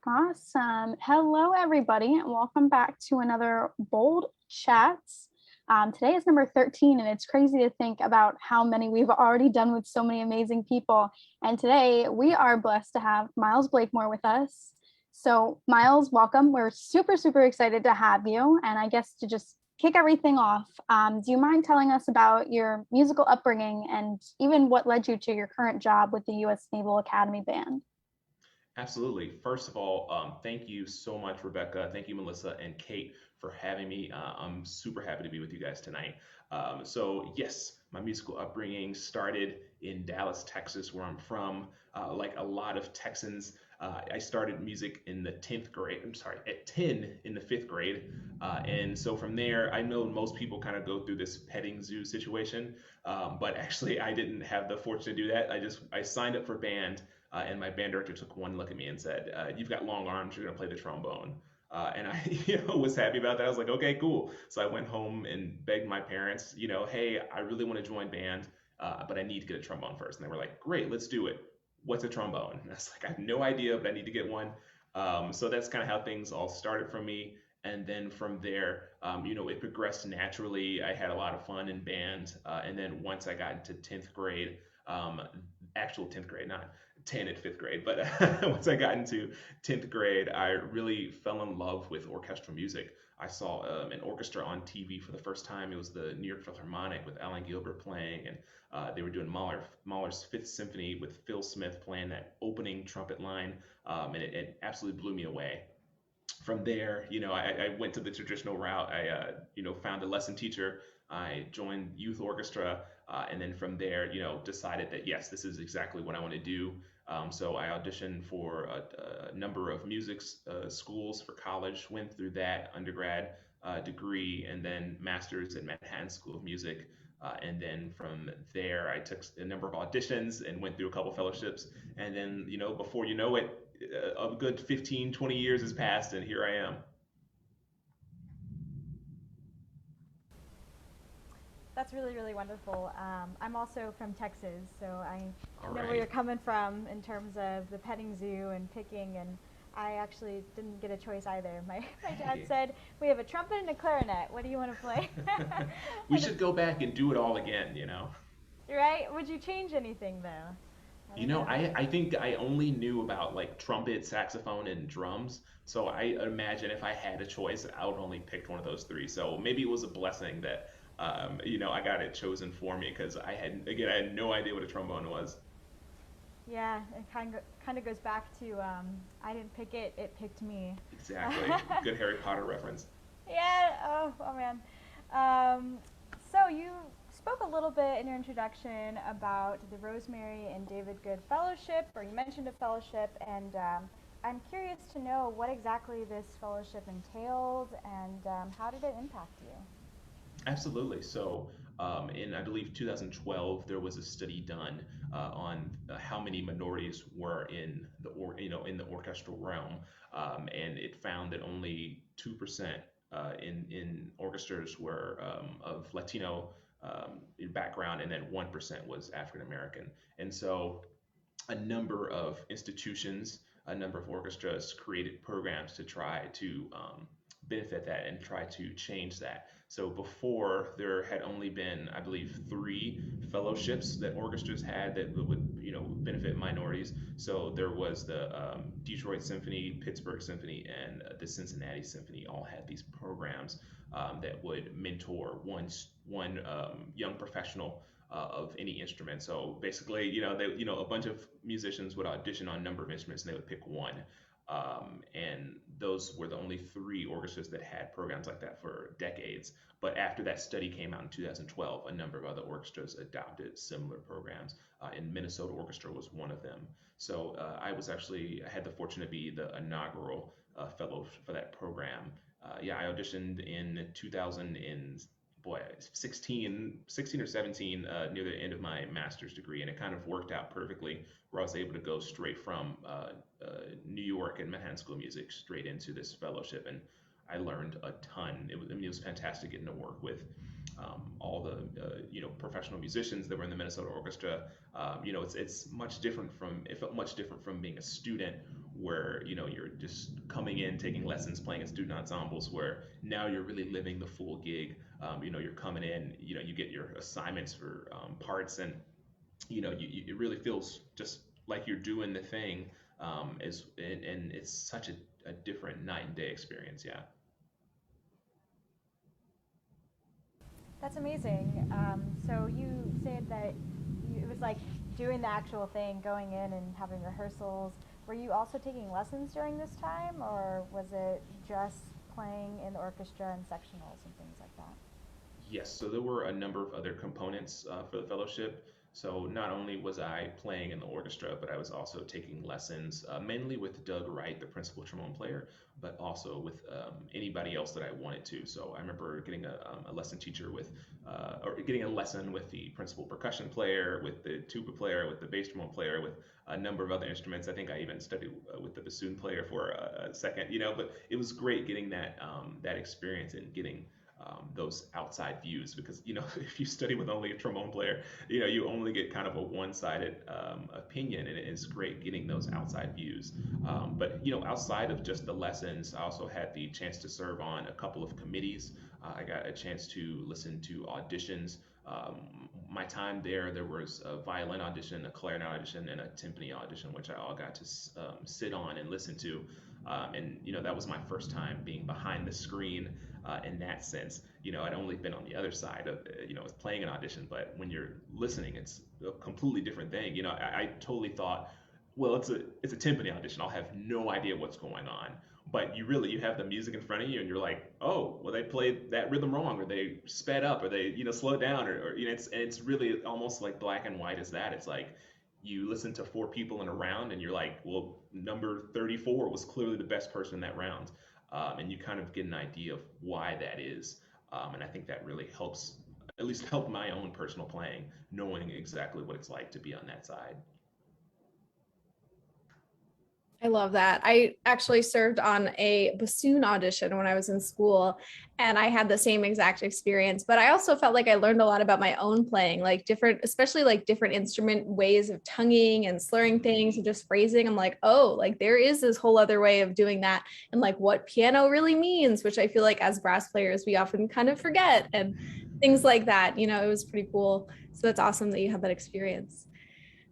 Awesome. Hello, everybody, and welcome back to another Bold Chats. Today is number 13, and it's crazy to think about how many we've already done with so many amazing people. And today we are blessed to have Myles Blakemore with us. So, Myles, welcome. We're super, super excited to have you. And I guess to just kick everything off, do you mind telling us about your musical upbringing and even what led you to your current job with the US Naval Academy Band? Absolutely. First of all, thank you so much, Rebecca. Thank you, Melissa and Kate, for having me. I'm super happy to be with you guys tonight. Yes, my musical upbringing started in Dallas, Texas, where I'm from. Like a lot of Texans, I started music in the 10th grade. I'm sorry, at 10 in the fifth grade. And so from there, I know most people kind of go through this petting zoo situation, but actually, I didn't have the fortune to do that. I signed up for band and my band director took one look at me and said, "You've got long arms. You're gonna play the trombone." And I, was happy about that. I was like, "Okay, cool." So I went home and begged my parents, "Hey, I really want to join band, but I need to get a trombone first." And they were like, "Great, let's do it. What's a trombone?" And I was like, "I have no idea, but I need to get one." So that's kind of how things all started for me. And then from there, it progressed naturally. I had a lot of fun in band. And then once I got into 10th grade, um, actual 10th grade, not 10 at fifth grade, but once I got into 10th grade, I really fell in love with orchestral music. I saw an orchestra on TV for the first time. It was the New York Philharmonic with Alan Gilbert playing, and they were doing Mahler's Fifth Symphony with Phil Smith playing that opening trumpet line, and it absolutely blew me away. From there, I went to the traditional route. I found a lesson teacher. I joined youth orchestra, and then from there, decided that yes, this is exactly what I want to do. So I auditioned for a number of music schools for college. Went through that undergrad degree, and then master's at Manhattan School of Music. And then from there, I took a number of auditions and went through a couple fellowships. And then, before you know it, a good 15, 20 years has passed, and here I am. That's really, really wonderful. I'm also from Texas, so I All know where you're right. coming from in terms of the petting zoo and picking. And I actually didn't get a choice either. My dad Hey. said, "We have a trumpet and a clarinet. What do you want to play?" We And should go back and do it all again. right? Would you change anything though? I don't know. I think I only knew about like trumpet, saxophone, and drums. So I imagine if I had a choice, I would only pick one of those three. So maybe it was a blessing that, I got it chosen for me because I had no idea what a trombone was. Yeah, it kind of goes back to I didn't pick it; it picked me. Exactly. Good Harry Potter reference. Yeah. Oh man. Um, so you spoke a little bit in your introduction about the Rosemary and David Good Fellowship, or you mentioned a fellowship, and I'm curious to know what exactly this fellowship entails and how did it impact you? Absolutely. So, in I believe 2012, there was a study done on how many minorities were in the orchestral realm, and it found that only 2% in orchestras were of Latino background, and then 1% was African American. And so, a number of institutions, a number of orchestras created programs to try to benefit that and try to change that. So before there had only been, I believe, three fellowships that orchestras had that would benefit minorities. So there was the Detroit Symphony, Pittsburgh Symphony, and the Cincinnati Symphony all had these programs that would mentor one young professional of any instrument. So basically, a bunch of musicians would audition on a number of instruments and they would pick one. And those were the only three orchestras that had programs like that for decades. But after that study came out in 2012, a number of other orchestras adopted similar programs, and Minnesota Orchestra was one of them. So I had the fortune to be the inaugural fellow for that program. Yeah, I auditioned in 2000 and boy, 16 or 17 near the end of my master's degree, and it kind of worked out perfectly where I was able to go straight from New York and Manhattan School of Music straight into this fellowship, and I learned a ton. It was fantastic getting to work with all the professional musicians that were in the Minnesota Orchestra. It felt much different from being a student where you're just coming in, taking lessons, playing in student ensembles, where now you're really living the full gig. You're coming in, you get your assignments for parts, and it really feels just like you're doing the thing. And it's such a different night and day experience. Yeah. That's amazing. So you said that it was like doing the actual thing, going in and having rehearsals. Were you also taking lessons during this time, or was it just playing in the orchestra and sectionals and things like that? Yes, so there were a number of other components for the fellowship. So not only was I playing in the orchestra, but I was also taking lessons, mainly with Doug Wright, the principal trombone player, but also with anybody else that I wanted to. So I remember getting a lesson teacher with, or getting a lesson with the principal percussion player, with the tuba player, with the bass trombone player, with a number of other instruments. I think I even studied with the bassoon player for a second, but it was great getting that experience and getting those outside views, because if you study with only a trombone player, you only get kind of a one-sided opinion, and it's great getting those outside views. But outside of just the lessons, I also had the chance to serve on a couple of committees. I got a chance to listen to auditions. My time there was a violin audition, a clarinet audition, and a timpani audition, which I all got to sit on and listen to. And that was my first time being behind the screen in that sense. I'd only been on the other side of, playing an audition, but when you're listening, it's a completely different thing. I totally thought, well, it's a timpani audition. I'll have no idea what's going on. But you have the music in front of you, and you're like, oh, well, they played that rhythm wrong, or they sped up, or they slowed down, or it's really almost like black and white as that. It's like you listen to four people in a round, and you're like, well, number 34 was clearly the best person in that round. And you kind of get an idea of why that is. And I think that really helps, at least help my own personal playing, knowing exactly what it's like to be on that side. I love that. I actually served on a bassoon audition when I was in school, and I had the same exact experience. But I also felt like I learned a lot about my own playing, like different, especially like different instrument ways of tonguing and slurring things and just phrasing. I'm like, oh, like there is this whole other way of doing that, and like what piano really means, which I feel like as brass players, we often kind of forget, and things like that. It was pretty cool. So that's awesome that you had that experience.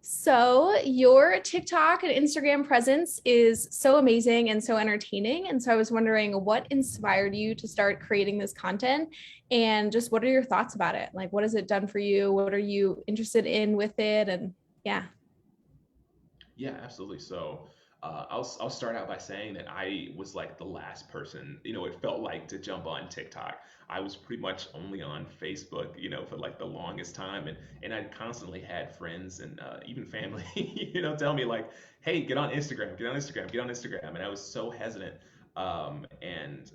So, your TikTok and Instagram presence is so amazing and so entertaining. And so, I was wondering what inspired you to start creating this content, and just what are your thoughts about it? Like, what has it done for you? What are you interested in with it? And yeah. Yeah, absolutely. So I'll start out by saying that I was like the last person, it felt like, to jump on TikTok. I was pretty much only on Facebook, for like the longest time, and I constantly had friends and even family, tell me like, "Hey, get on Instagram, get on Instagram, get on Instagram," and I was so hesitant. And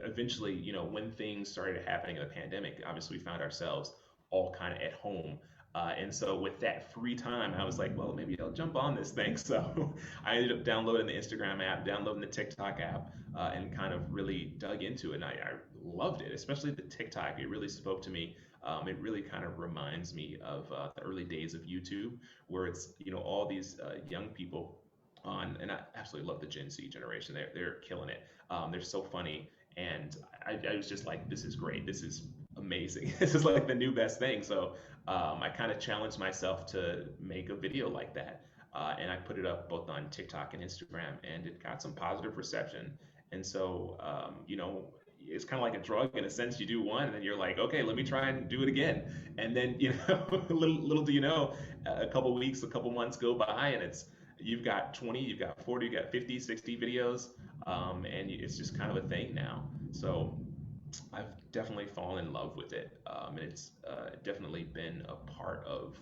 eventually, when things started happening in the pandemic, obviously we found ourselves all kind of at home. And so with that free time, I was like, well, maybe I'll jump on this thing. So I ended up downloading the Instagram app, downloading the TikTok app, and kind of really dug into it. And I loved it, especially the TikTok. It really spoke to me. It really kind of reminds me of the early days of YouTube, where it's, all these young people on, and I absolutely love the Gen Z generation. They're killing it. They're so funny. And I was just like, this is great. This is amazing. This is like the new best thing. So I kind of challenged myself to make a video like that. And I put it up both on TikTok and Instagram, and it got some positive reception. And so, it's kind of like a drug in a sense. You do one, and then you're like, okay, let me try and do it again. And then, little do you know, a couple weeks, a couple months go by, and you've got 20, you've got 40, you've got 50, 60 videos, and it's just kind of a thing now. So I've definitely fallen in love with it, and it's definitely been a part of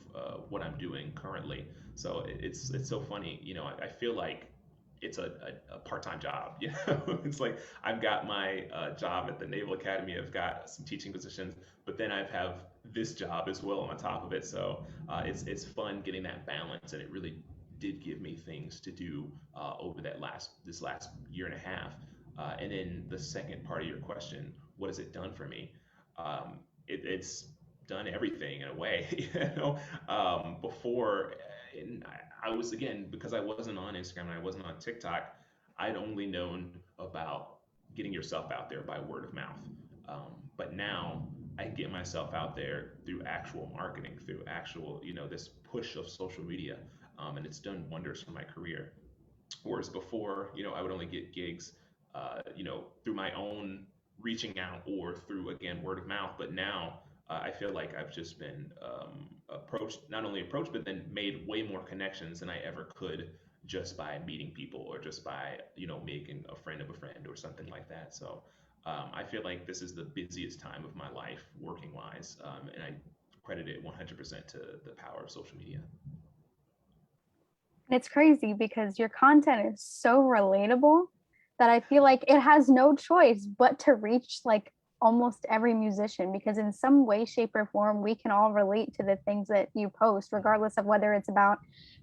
what I'm doing currently. So it's so funny, I feel like it's a part-time job. It's like I've got my job at the Naval Academy, I've got some teaching positions, but then I have this job as well on top of it. So it's fun getting that balance, and it really did give me things to do over this last year and a half. And then the second part of your question, what has it done for me? It's done everything in a way. Before, and I was, again, because I wasn't on Instagram and I wasn't on TikTok, I'd only known about getting yourself out there by word of mouth. But now I get myself out there through actual marketing, through actual, this push of social media, and it's done wonders for my career. Whereas before, I would only get gigs, through my own reaching out or through, again, word of mouth. But now I feel like I've just been approached, not only approached, but then made way more connections than I ever could just by meeting people or just by, making a friend of a friend or something like that. So I feel like this is the busiest time of my life working wise. And I credit it 100% to the power of social media. And it's crazy because your content is so relatable that I feel like it has no choice but to reach like almost every musician, because in some way, shape, or form, we can all relate to the things that you post, regardless of whether it's about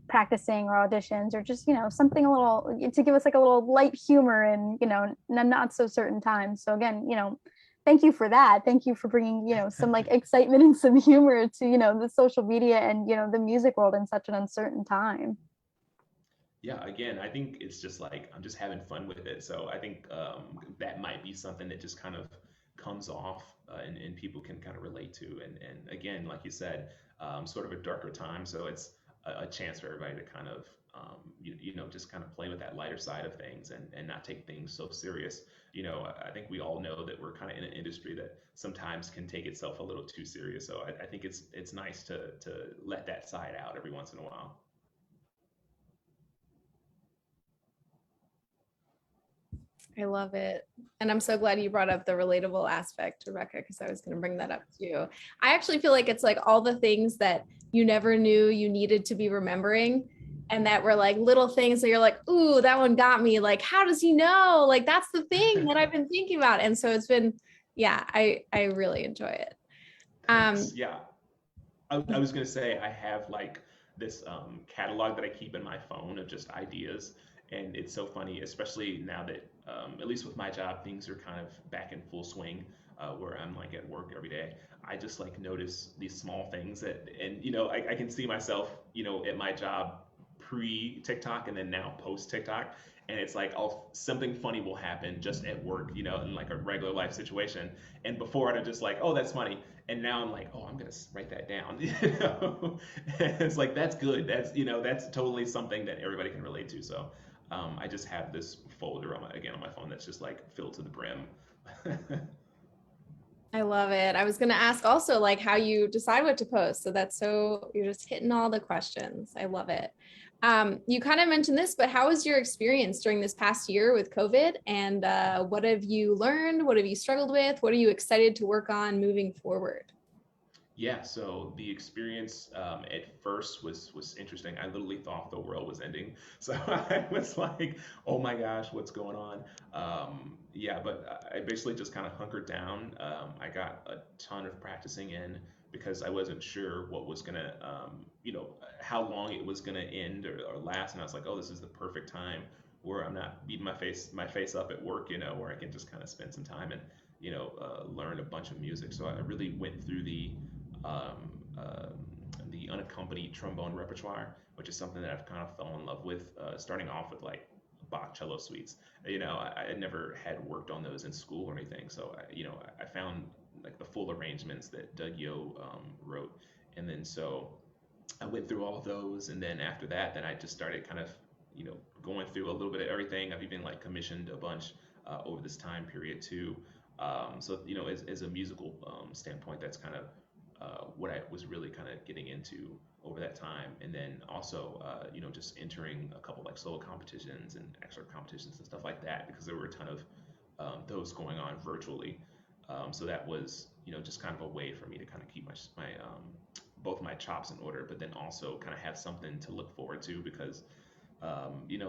practicing or auditions or just, something a little to give us like a little light humor and, not so certain times. So again, thank you for that. Thank you for bringing, some like excitement and some humor to, the social media and, the music world in such an uncertain time. Yeah, again, I think it's just like I'm just having fun with it. So I think that might be something that just kind of comes off, and people can kind of relate to. And again, like you said, sort of a darker time. So it's a chance for everybody to kind of, just kind of play with that lighter side of things and not take things so serious. I think we all know that we're kind of in an industry that sometimes can take itself a little too serious. So I think it's nice to let that side out every once in a while. I love it. And I'm so glad you brought up the relatable aspect, Rebecca, because I was going to bring that up too. I actually feel like it's like all the things that you never knew you needed to be remembering, and that were like little things that you're like, ooh, that one got me. Like, how does he know? Like, that's the thing that I've been thinking about. And so it's been, yeah, I really enjoy it. Thanks. Yeah. I was going to say, I have like this catalog that I keep in my phone of just ideas. And it's so funny, especially now that, at least with my job, things are kind of back in full swing, where I'm like at work every day. I just like notice these small things and I can see myself, at my job pre TikTok and then now post TikTok. And it's like something funny will happen just at work, in like a regular life situation. And before I'm just like, oh, that's funny. And now I'm like, oh, I'm gonna write that down. And it's like that's good. That's totally something that everybody can relate to. So I just have this folder on my phone that's just like filled to the brim. I love it. I was going to ask also like how you decide what to post. So you're just hitting all the questions. I love it. You kind of mentioned this, but how was your experience during this past year with COVID? And what have you learned? What have you struggled with? What are you excited to work on moving forward? Yeah, so the experience at first was interesting. I literally thought the world was ending. So I was like, oh my gosh, what's going on? Yeah, but I basically just kind of hunkered down. I got a ton of practicing in because I wasn't sure what was gonna, how long it was gonna end or last. And I was like, oh, this is the perfect time where I'm not beating my face up at work, where I can just kind of spend some time and, learn a bunch of music. So I really went through um, uh, the unaccompanied trombone repertoire, which is something that I've kind of fell in love with, starting off with like Bach cello suites. I had never had worked on those in school or anything, so I found like the full arrangements that Doug Yo wrote, and then so I went through all of those, and then after that, then I just started kind of going through a little bit of everything. I've even like commissioned a bunch over this time period too. So as a musical standpoint, that's kind of what I was really kind of getting into over that time. And then also, just entering a couple like solo competitions and extra competitions and stuff like that, because there were a ton of those going on virtually. So that was, just kind of a way for me to kind of keep my both my chops in order, but then also kind of have something to look forward to because, I think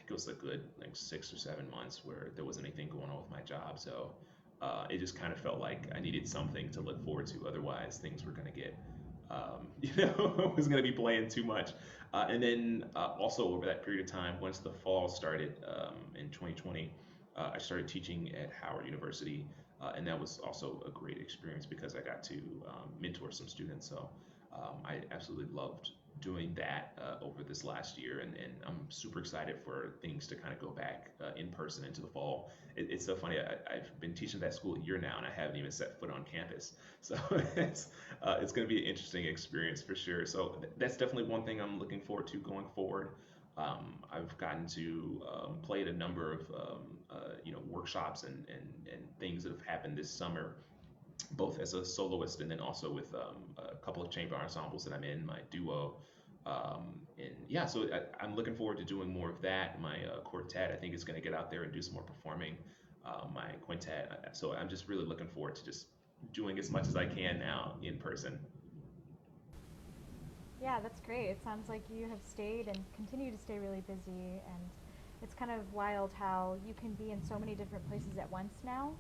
it was a good like 6 or 7 months where there wasn't anything going on with my job. So it just kind of felt like I needed something to look forward to. Otherwise, things were going to get, I was going to be playing too much. And then also over that period of time, once the fall started in 2020, I started teaching at Howard University. And that was also a great experience because I got to mentor some students. So I absolutely loved doing that over this last year, and I'm super excited for things to kind of go back in person into the fall. It's so funny. I've been teaching that school a year now, and I haven't even set foot on campus. So it's going to be an interesting experience for sure. So that's definitely one thing I'm looking forward to going forward. I've gotten to play at a number of workshops and things that have happened this summer, both as a soloist and then also with a couple of chamber ensembles that I'm in, my duo. And yeah, so I'm looking forward to doing more of that. My quartet, I think, is going to get out there and do some more performing. My quintet, so I'm just really looking forward to just doing as much as I can now in person. Yeah, that's great. It sounds like you have stayed and continue to stay really busy, and it's kind of wild how you can be in so many different places at once now.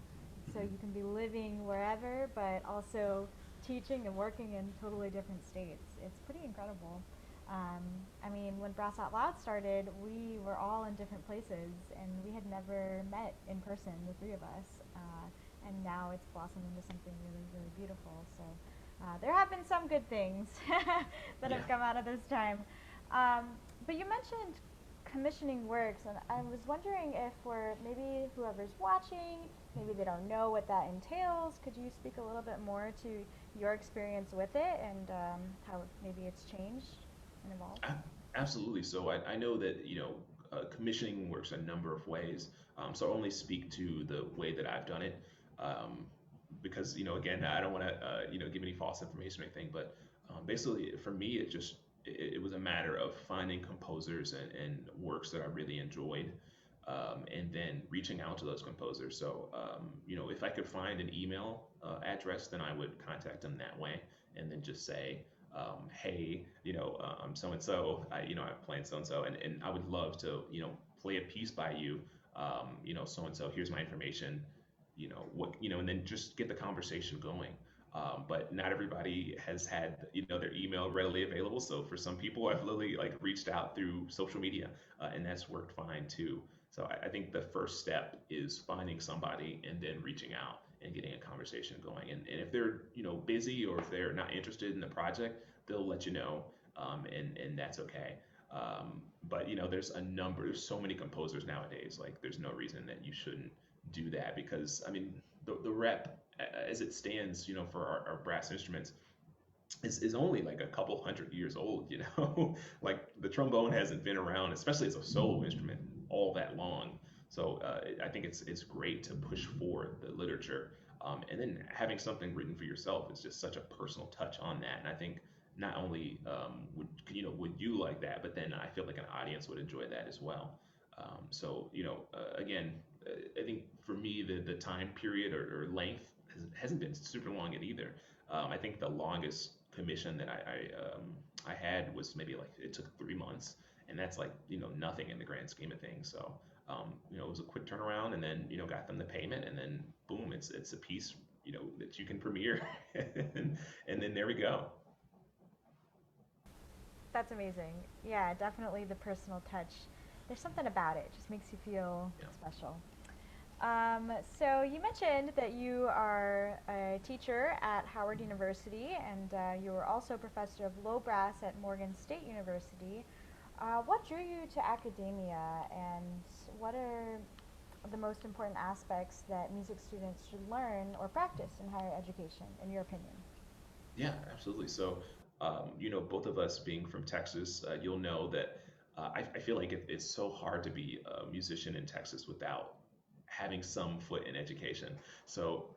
So Mhm. you can be living wherever, but also teaching and working in totally different states. It's pretty incredible. Um, I mean, when Brass Out Loud started, we were all in different places, and we had never met in person, the three of us. And now it's blossomed into something really, really beautiful. So there have been some good things that Yeah. have come out of this time. Um, but you mentioned commissioning works, and I was wondering if for maybe whoever's watching, maybe they don't know what that entails. Could you speak a little bit more to your experience with it and how maybe it's changed and evolved? Absolutely. So I know that, commissioning works a number of ways. So I'll only speak to the way that I've done it, um, because, again, I don't want to, give any false information or anything. But basically, for me, it was a matter of finding composers and works that I really enjoyed, and then reaching out to those composers. So, if I could find an email address, then I would contact them that way, and then just say, hey, I'm so and so, I'm playing so and so, and I would love to, play a piece by you, so and so. Here's my information, and then just get the conversation going. But not everybody has had, their email readily available. So for some people, I've literally like reached out through social media, and that's worked fine too. So I think the first step is finding somebody and then reaching out and getting a conversation going. And if they're, busy, or if they're not interested in the project, they'll let you know, and that's okay. But there's so many composers nowadays. Like, there's no reason that you shouldn't do that, because I mean, the rep as it stands, for our brass instruments is only like a couple hundred years old, like the trombone hasn't been around, especially as a solo instrument, all that long. So I think it's great to push forward the literature, and then having something written for yourself is just such a personal touch on that. And I think not only would you like that, but then I feel like an audience would enjoy that as well. So again, I think for me the time period or length hasn't been super long at either. I think the longest commission that I had was maybe like it took 3 months, and that's like nothing in the grand scheme of things. So it was a quick turnaround, and then got them the payment, and then boom, it's a piece that you can premiere, and then there we go. That's amazing. Yeah, definitely the personal touch. There's something about it. It just makes you feel Yeah. special. So you mentioned that you are a teacher at Howard University, and you were also professor of low brass at Morgan State University. What drew you to academia, and what are the most important aspects that music students should learn or practice in higher education, in your opinion? Yeah, absolutely. So, both of us being from Texas, you'll know that I feel like it's so hard to be a musician in Texas without having some foot in education. So,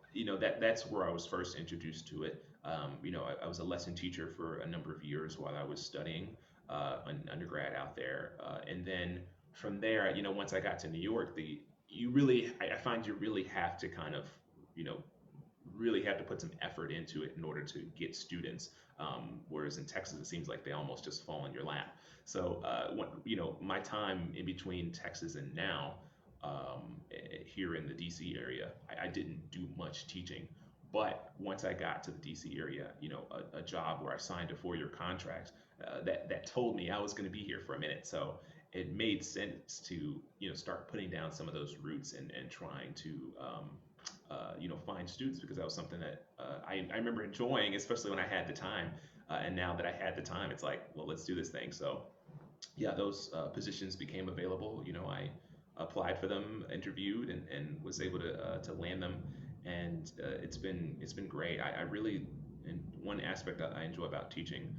that's where I was first introduced to it. I was a lesson teacher for a number of years while I was studying an undergrad out there, and then from there, once I got to New York, I find you really have to kind of, you know, really have to put some effort into it in order to get students. Whereas in Texas, it seems like they almost just fall in your lap. So, my time in between Texas and now, here in the DC area, I didn't do much teaching. But once I got to the DC area, a job where I signed a 4-year contract, that told me I was going to be here for a minute. So it made sense to start putting down some of those roots and trying to find students, because that was something that I remember enjoying, especially when I had the time. And now that I had the time, it's like, well, let's do this thing. So yeah, those positions became available. I applied for them, interviewed, and was able to land them. And it's been great. I really, and one aspect that I enjoy about teaching,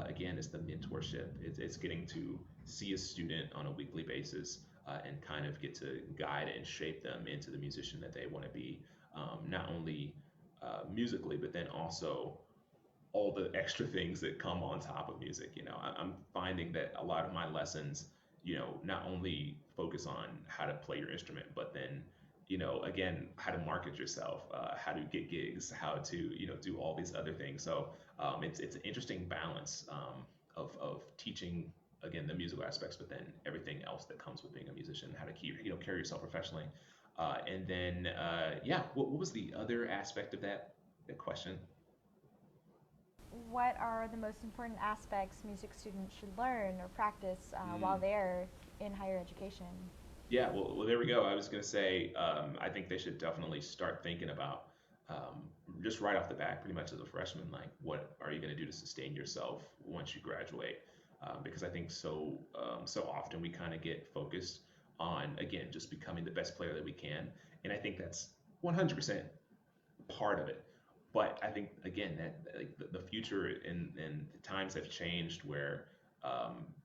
again, is the mentorship. It's getting to see a student on a weekly basis, and kind of get to guide and shape them into the musician that they want to be, not only musically, but then also all the extra things that come on top of music. I'm finding that a lot of my lessons, not only focus on how to play your instrument, but then, again, how to market yourself, how to get gigs, how to, do all these other things. So it's an interesting balance, of teaching, again, the musical aspects, but then everything else that comes with being a musician, how to keep, carry yourself professionally. And then, yeah, what was the other aspect of that question? What are the most important aspects music students should learn or practice while Mm. they're in higher education? Yeah, well, there we go. I was going to say, I think they should definitely start thinking about, just right off the bat, pretty much as a freshman, like, what are you going to do to sustain yourself once you graduate? Because I think so often we kind of get focused on, again, just becoming the best player that we can, and I think that's 100% part of it. But I think, again, that, like, the future and the times have changed where,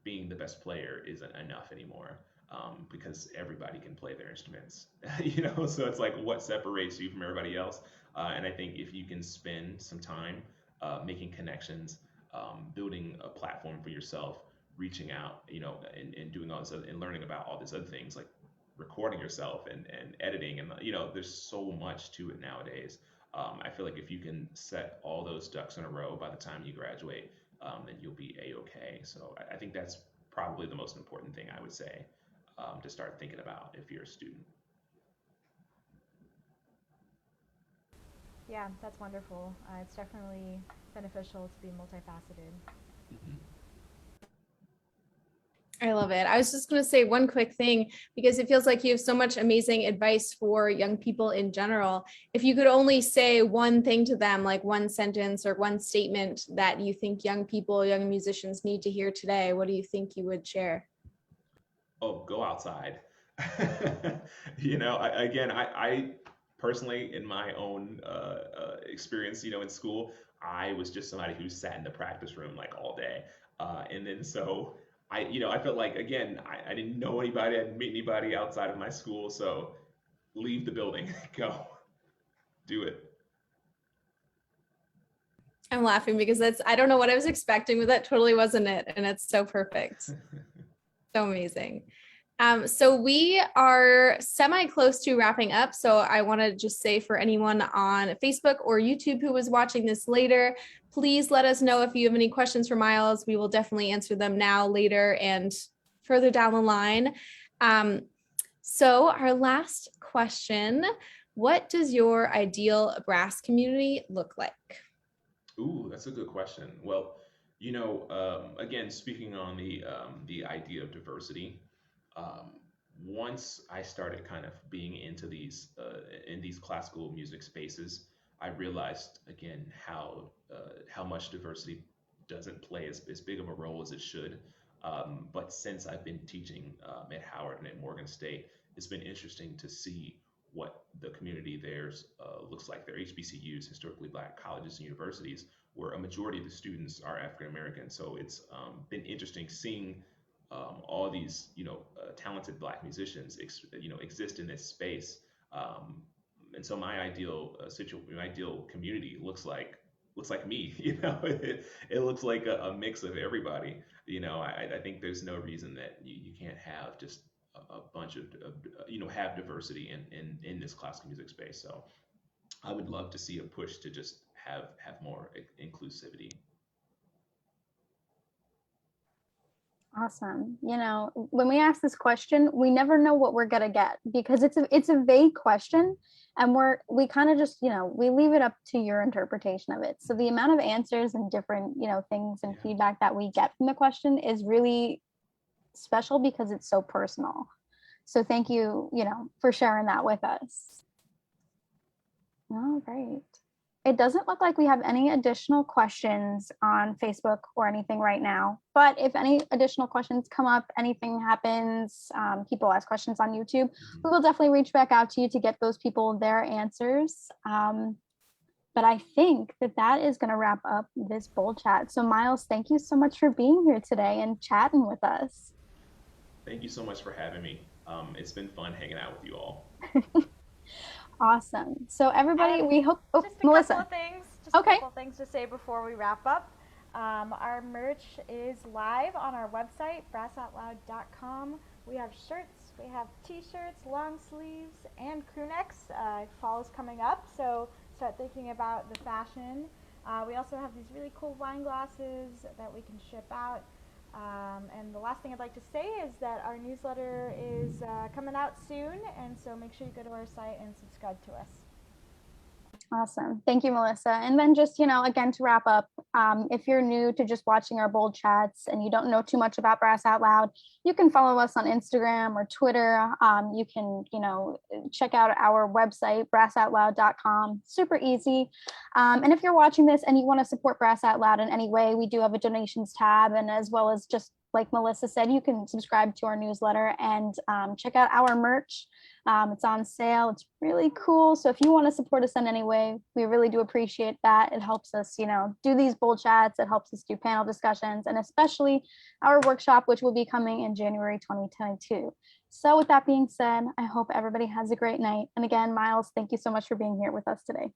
being the best player isn't enough anymore, because everybody can play their instruments. So it's like, what separates you from everybody else? And I think if you can spend some time, making connections, building a platform for yourself, reaching out, and doing all this other, and learning about all these other things like recording yourself and editing, and there's so much to it nowadays. I feel like if you can set all those ducks in a row by the time you graduate, then you'll be a-okay. So I think that's probably the most important thing I would say, to start thinking about if you're a student. Yeah, that's wonderful. It's definitely beneficial to be multifaceted. Mhm. I love it. I was just going to say one quick thing because it feels like you have so much amazing advice for young people in general. If you could only say one thing to them, like one sentence or one statement that you think young people, young musicians need to hear today, what do you think you would share? Oh, go outside. Again, I personally, in my own experience, in school, I was just somebody who sat in the practice room like all day. And then so I felt like, again, I didn't know anybody, I didn't meet anybody outside of my school. So leave the building, go do it. I'm laughing because I don't know what I was expecting, but that totally wasn't it. And it's so perfect. So amazing. So we are semi close to wrapping up. So I want to just say for anyone on Facebook or YouTube who was watching this later, please let us know if you have any questions for Myles. We will definitely answer them now, later, and further down the line. So our last question, what does your ideal brass community look like? Ooh, that's a good question. Well, again, speaking on the idea of diversity, um, once I started kind of being into these in these classical music spaces, I realized, again, how much diversity doesn't play as big of a role as it should. But since I've been teaching, at Howard and at Morgan State, it's been interesting to see what the community there's looks like. They're HBCUs, historically black colleges and universities, where a majority of the students are African American. So it's been interesting seeing, all these talented black musicians exist in this space. Um, and so my ideal community looks like me. It looks like a mix of everybody. I think there's no reason that you can't have just a bunch of have diversity in this classical music space. So I would love to see a push to just have more inclusivity. Awesome. When we ask this question, we never know what we're gonna get because it's a vague question, and we kind of just we leave it up to your interpretation of it. So the amount of answers and different things and Yeah. feedback that we get from the question is really special because it's so personal. So thank you, for sharing that with us. Oh, great. It doesn't look like we have any additional questions on Facebook or anything right now, but if any additional questions come up, anything happens, people ask questions on YouTube, we will definitely reach back out to you to get those people their answers. But I think that is going to wrap up this bold chat. So Myles, thank you so much for being here today and chatting with us. Thank you so much for having me. It's been fun hanging out with you all. Awesome. So everybody, And we hope, just a Melissa. couple of things. Just a couple of things to say before we wrap up. Our merch is live on our website, brassoutloud.com. We have shirts, we have t-shirts, long sleeves, and crew necks. Fall is coming up, so start thinking about the fashion. We also have these really cool wine glasses that we can ship out. And the last thing I'd like to say is that our newsletter is coming out soon, and so make sure you go to our site and subscribe to us. Awesome. Thank you, Melissa. And then just, again, to wrap up, if you're new to just watching our bold chats and you don't know too much about Brass Out Loud, you can follow us on Instagram or Twitter. You can, check out our website, brassoutloud.com. Super easy. And if you're watching this and you want to support Brass Out Loud in any way, we do have a donations tab. And as well as just like Melissa said, you can subscribe to our newsletter and check out our merch. It's on sale. It's really cool. So if you want to support us in any way, we really do appreciate that. It helps us, do these bold chats. It helps us do panel discussions, and especially our workshop, which will be coming in January 2022. So with that being said, I hope everybody has a great night. And again, Myles, thank you so much for being here with us today.